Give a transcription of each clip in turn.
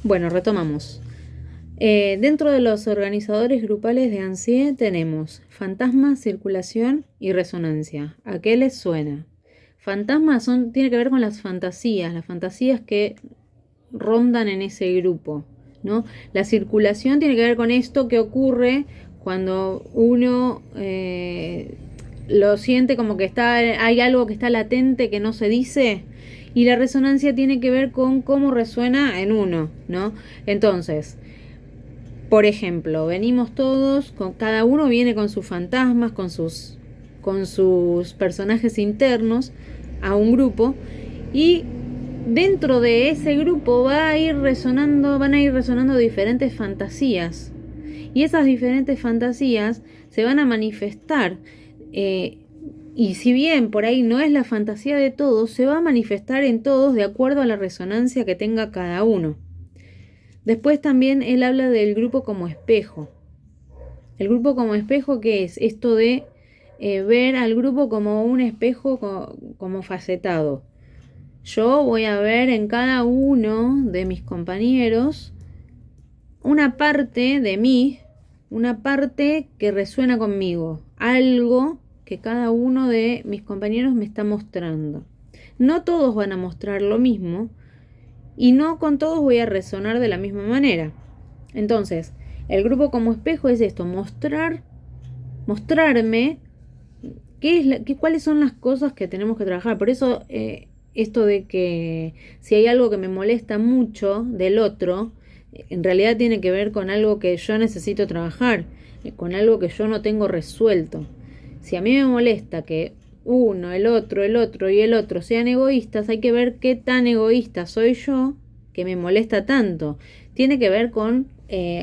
Bueno, retomamos. Dentro de los organizadores grupales de ANSIE tenemos fantasma, circulación y resonancia. ¿A qué les suena? Fantasmas tiene que ver con las fantasías que rondan en ese grupo, ¿no? La circulación tiene que ver con esto que ocurre cuando uno lo siente como que hay algo que está latente que no se dice. Y la resonancia tiene que ver con cómo resuena en uno, ¿no? Entonces, por ejemplo, venimos todos, cada uno viene con sus fantasmas, con sus personajes internos a un grupo, y dentro de ese grupo van a ir resonando diferentes fantasías. Y esas diferentes fantasías se van a manifestar. Y si bien por ahí no es la fantasía de todos, se va a manifestar en todos de acuerdo a la resonancia que tenga cada uno. Después también él habla del grupo como espejo. El grupo como espejo, ¿qué es? Esto de ver al grupo como un espejo como facetado. Yo voy a ver en cada uno de mis compañeros una parte de mí, una parte que resuena conmigo, algo que cada uno de mis compañeros me está mostrando. No todos van a mostrar lo mismo y no con todos voy a resonar de la misma manera. Entonces, el grupo como espejo es esto, mostrarme cuáles son las cosas que tenemos que trabajar. Por eso esto de que si hay algo que me molesta mucho del otro, en realidad tiene que ver con algo que yo necesito trabajar, con algo que yo no tengo resuelto. Si a mí me molesta que uno, el otro y el otro sean egoístas, hay que ver qué tan egoísta soy yo que me molesta tanto. Tiene que ver con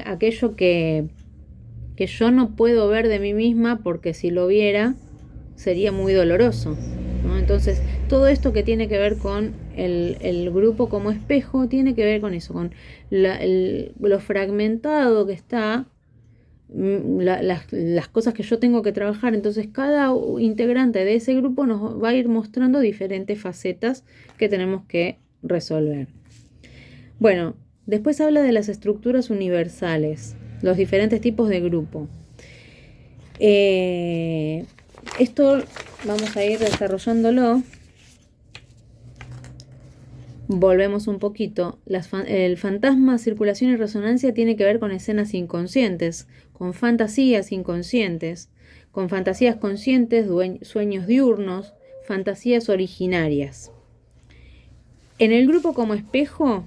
aquello que yo no puedo ver de mí misma, porque si lo viera sería muy doloroso, ¿no? Entonces, todo esto que tiene que ver con el grupo como espejo, tiene que ver con eso, con lo fragmentado que está, las cosas que yo tengo que trabajar. Entonces, cada integrante de ese grupo nos va a ir mostrando diferentes facetas que tenemos que resolver. Bueno, después habla de las estructuras universales, los diferentes tipos de grupo. Esto vamos a ir desarrollándolo. Volvemos un poquito. El fantasma, circulación y resonancia tiene que ver con escenas inconscientes, con fantasías inconscientes, con fantasías conscientes, sueños diurnos, fantasías originarias. En el grupo como espejo,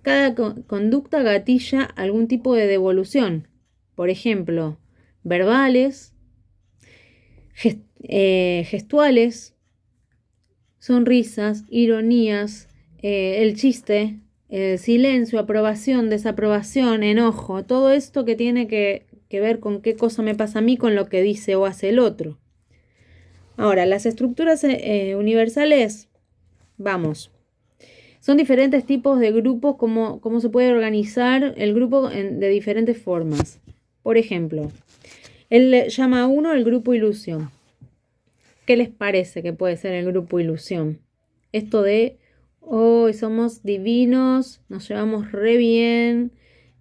cada conducta gatilla algún tipo de devolución. Por ejemplo, verbales, gestuales, sonrisas, ironías, el chiste, silencio, aprobación, desaprobación, enojo, todo esto que tiene que ver con qué cosa me pasa a mí con lo que dice o hace el otro. Ahora, las estructuras universales, vamos, son diferentes tipos de grupos, cómo se puede organizar el grupo de diferentes formas. Por ejemplo, él llama a uno el grupo ilusión. ¿Qué les parece que puede ser el grupo ilusión? Esto de, hoy somos divinos, nos llevamos re bien,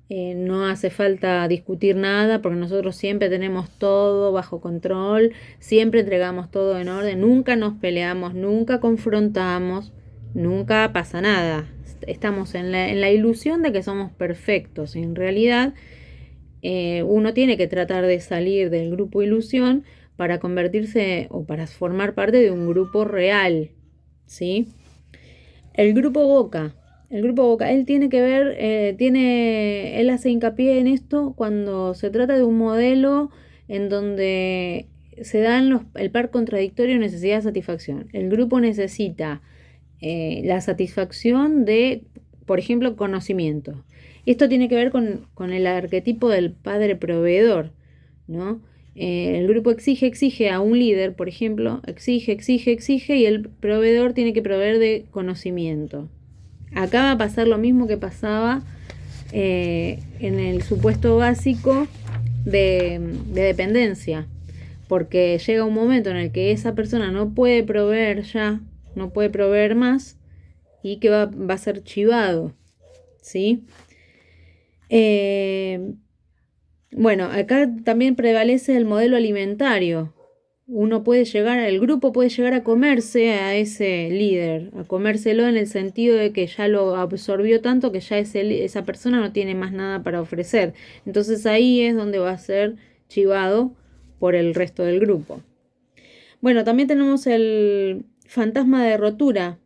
no hace falta discutir nada porque nosotros siempre tenemos todo bajo control, siempre entregamos todo en orden, nunca nos peleamos, nunca confrontamos, nunca pasa nada. Estamos en la ilusión de que somos perfectos. En realidad, uno tiene que tratar de salir del grupo ilusión para convertirse o para formar parte de un grupo real, ¿sí? El grupo Boca, él tiene que ver, él hace hincapié en esto cuando se trata de un modelo en donde se dan el par contradictorio necesidad-satisfacción. El grupo necesita la satisfacción de, por ejemplo, conocimiento. Esto tiene que ver con el arquetipo del padre proveedor, ¿no? El grupo exige a un líder, por ejemplo, exige, y el proveedor tiene que proveer de conocimiento. Acá va a pasar lo mismo que pasaba en el supuesto básico de dependencia, porque llega un momento en el que esa persona no puede proveer más y que va a ser chivado, ¿sí? Bueno, acá también prevalece el modelo alimentario. El grupo puede llegar a comerse a ese líder, a comérselo en el sentido de que ya lo absorbió tanto que ya esa persona no tiene más nada para ofrecer. Entonces ahí es donde va a ser chivado por el resto del grupo. Bueno, también tenemos el fantasma de rotura.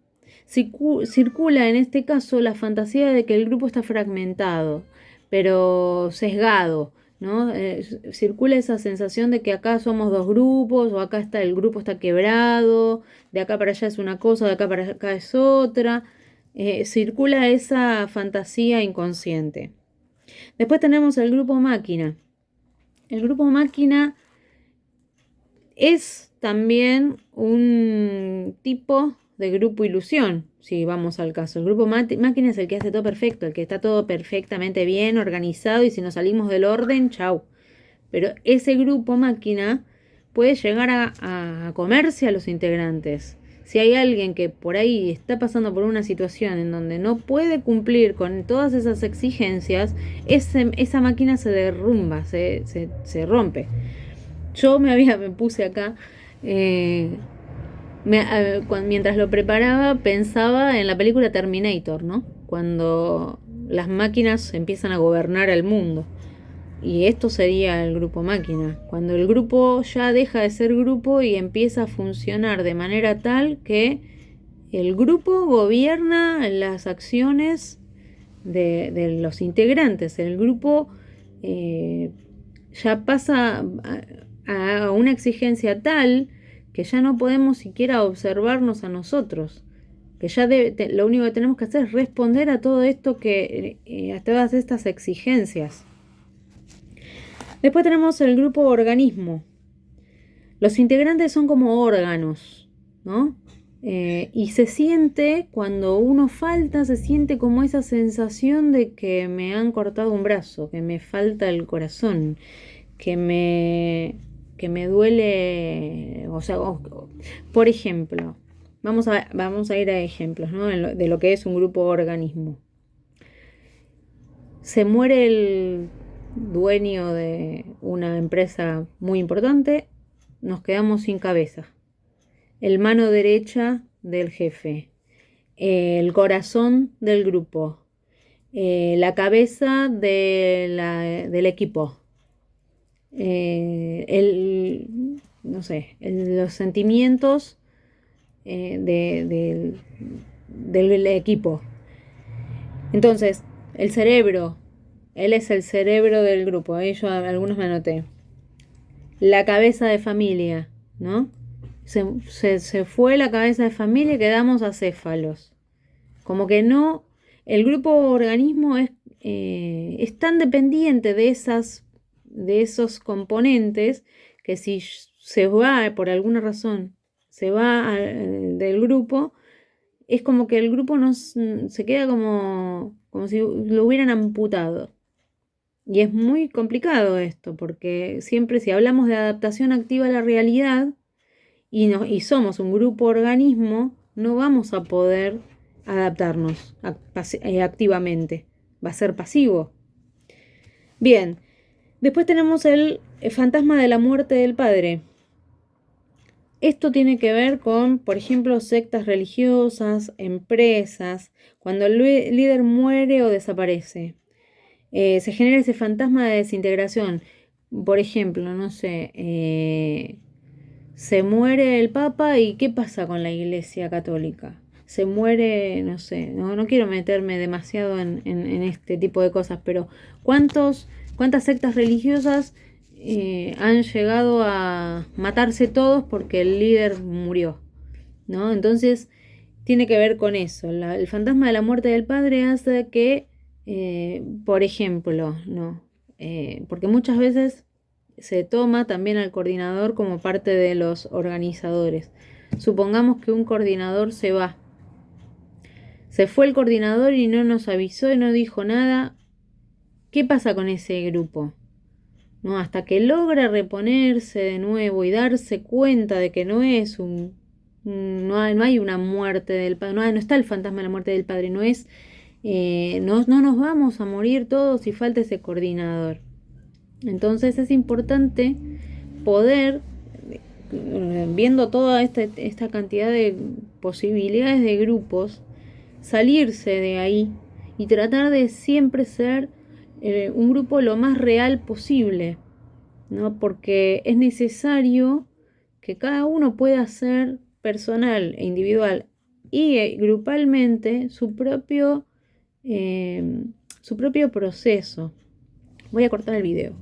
Circula en este caso la fantasía de que el grupo está fragmentado, pero sesgado, ¿no? Circula esa sensación de que acá somos dos grupos, o acá el grupo está quebrado, de acá para allá es una cosa, de acá para acá es otra. Circula esa fantasía inconsciente. Después tenemos el grupo máquina. El grupo máquina es también un tipo de grupo ilusión, si vamos al caso. El grupo máquina es el que hace todo perfecto, el que está todo perfectamente bien organizado, y si nos salimos del orden, chau. Pero ese grupo máquina puede llegar a comerse a los integrantes. Si hay alguien que por ahí está pasando por una situación en donde no puede cumplir con todas esas exigencias, esa máquina se derrumba, se rompe. Yo me puse acá, mientras lo preparaba, pensaba en la película Terminator, ¿no? Cuando las máquinas empiezan a gobernar el mundo. Y esto sería el grupo máquina. Cuando el grupo ya deja de ser grupo y empieza a funcionar de manera tal que el grupo gobierna las acciones de los integrantes. El grupo ya pasa a una exigencia tal que ya no podemos siquiera observarnos a nosotros, que ya lo único que tenemos que hacer es responder a todo esto, a todas estas exigencias. Después tenemos el grupo organismo. Los integrantes son como órganos, ¿no? Y se siente, cuando uno falta, se siente como esa sensación de que me han cortado un brazo, que me falta el corazón, que me duele, o sea, por ejemplo, vamos a ir a ejemplos, ¿no? De lo que es un grupo organismo. Se muere el dueño de una empresa muy importante, nos quedamos sin cabeza. El mano derecha del jefe, el corazón del grupo, la cabeza del equipo. No sé, los sentimientos del equipo. Entonces, el cerebro, él es el cerebro del grupo, ahí yo algunos me anoté. La cabeza de familia, ¿no? Se fue la cabeza de familia y quedamos acéfalos. Como que no, el grupo organismo es tan dependiente de esos componentes, que si se va por alguna razón, se va del grupo, es como que el grupo se queda como si lo hubieran amputado. Y es muy complicado esto, porque siempre, si hablamos de adaptación activa a la realidad y somos un grupo organismo, no vamos a poder adaptarnos activamente. Va a ser pasivo. Bien. Después tenemos el fantasma de la muerte del padre. Esto tiene que ver con, por ejemplo, sectas religiosas, empresas, cuando el líder muere o desaparece. Se genera ese fantasma de desintegración. Por ejemplo, no sé, se muere el Papa, y ¿qué pasa con la Iglesia Católica? Se muere, no sé, no quiero meterme demasiado en este tipo de cosas, pero ¿cuántas sectas religiosas han llegado a matarse todos porque el líder murió, ¿no? Entonces, tiene que ver con eso. El fantasma de la muerte del padre hace que, por ejemplo, ¿no? Porque muchas veces se toma también al coordinador como parte de los organizadores. Supongamos que un coordinador se va. Se fue el coordinador y no nos avisó y no dijo nada. ¿Qué pasa con ese grupo? ¿No? Hasta que logra reponerse de nuevo y darse cuenta de que no hay una muerte del padre, no está el fantasma de la muerte del padre, no es no nos vamos a morir todos si falta ese coordinador. Entonces es importante poder, viendo toda esta cantidad de posibilidades de grupos, salirse de ahí y tratar de siempre ser un grupo lo más real posible, ¿no? Porque es necesario que cada uno pueda hacer personal e individual y grupalmente su propio proceso. Voy a cortar el video.